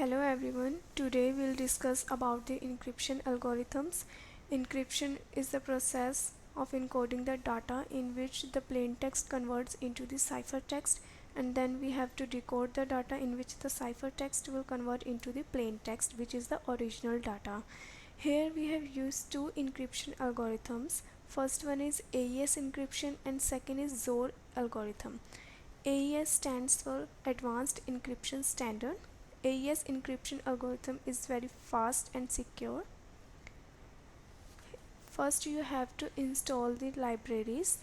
Hello everyone. Today we'll discuss about the encryption algorithms. Encryption is the process of encoding the data in which the plain text converts into the cipher text, and then we have to decode the data in which the cipher text will convert into the plain text, which is the original data. Here we have used two encryption algorithms. First one is AES encryption and second is XOR algorithm. AES stands for Advanced Encryption Standard. AES encryption algorithm is very fast and secure. First you have to install the libraries.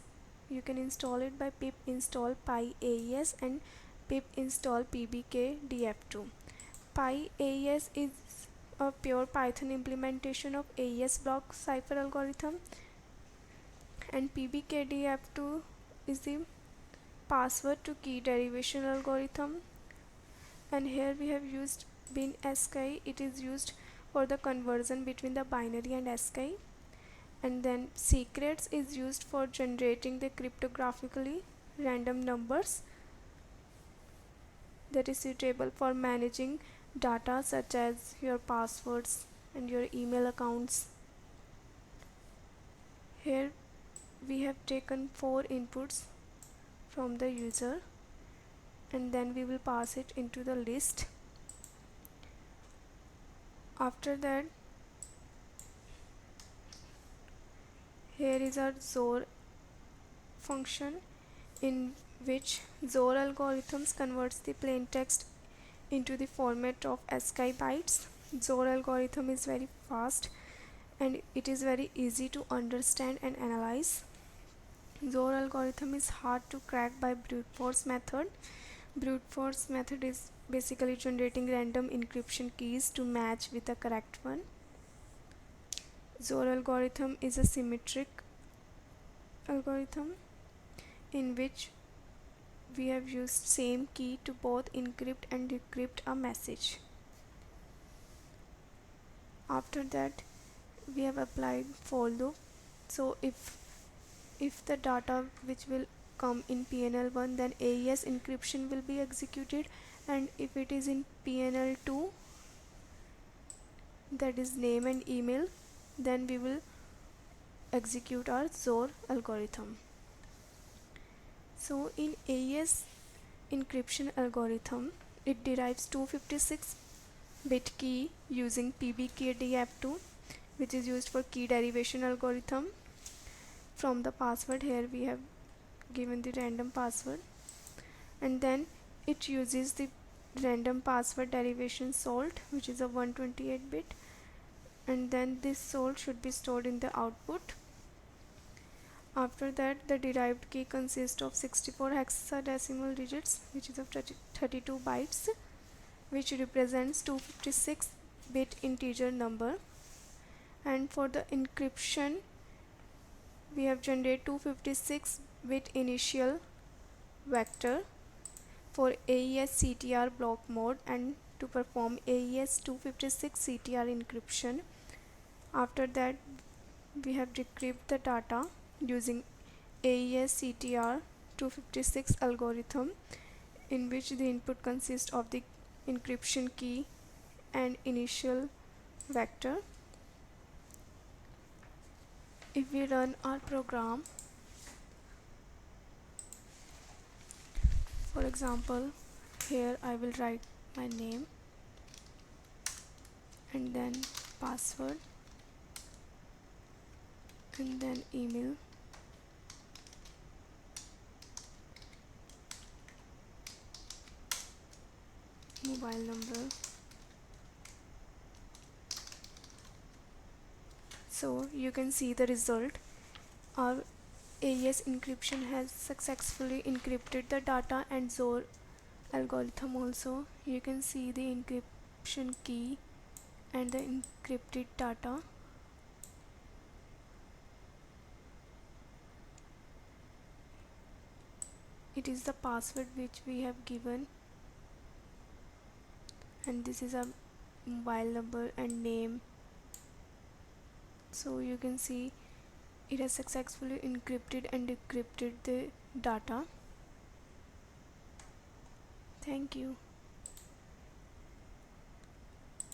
You can install it by pip install PyAES and pip install pbkdf2. PyAES is a pure Python implementation of AES block cipher algorithm, and pbkdf2 is the password to key derivation algorithm. And here we have used bin ASCII. It is used for the conversion between the binary and ASCII. And then secrets is used for generating the cryptographically random numbers that is suitable for managing data such as your passwords and your email accounts. Here we have taken 4 inputs from the user, and then we will pass it into the list. After that, here is our XOR function, in which XOR algorithms converts the plain text into the format of ASCII bytes. XOR algorithm is very fast and it is very easy to understand and analyze. XOR algorithm is hard to crack by brute force method. Brute force method is basically generating random encryption keys to match with the correct one. XOR algorithm is a symmetric algorithm in which we have used same key to both encrypt and decrypt a message. After that, we have applied for loop. So if the data which will come in PNL1, then AES encryption will be executed, and if it is in PNL2, that is name and email, then we will execute our XOR algorithm. So in AES encryption algorithm, it derives 256-bit key using pbkdf2, which is used for key derivation algorithm. From the password, here we have given the random password, and then it uses the random password derivation salt, which is a 128-bit, and then this salt should be stored in the output. After that, the derived key consists of 64 hexadecimal digits, which is of 32 bytes, which represents 256-bit integer number. And for the encryption, we have generated 256-bit initial vector for AES CTR block mode and to perform AES 256 CTR encryption. After that, we have decrypted the data using AES CTR 256 algorithm, in which the input consists of the encryption key and initial vector. If we run our program, for example, here I will write my name and then password and then email, mobile number. So you can see the result. Our AES encryption has successfully encrypted the data, and XOR algorithm also. You can see the encryption key and the encrypted data. It is the password which we have given, and this is a mobile number and name. So you can see it has successfully encrypted and decrypted the data. Thank you.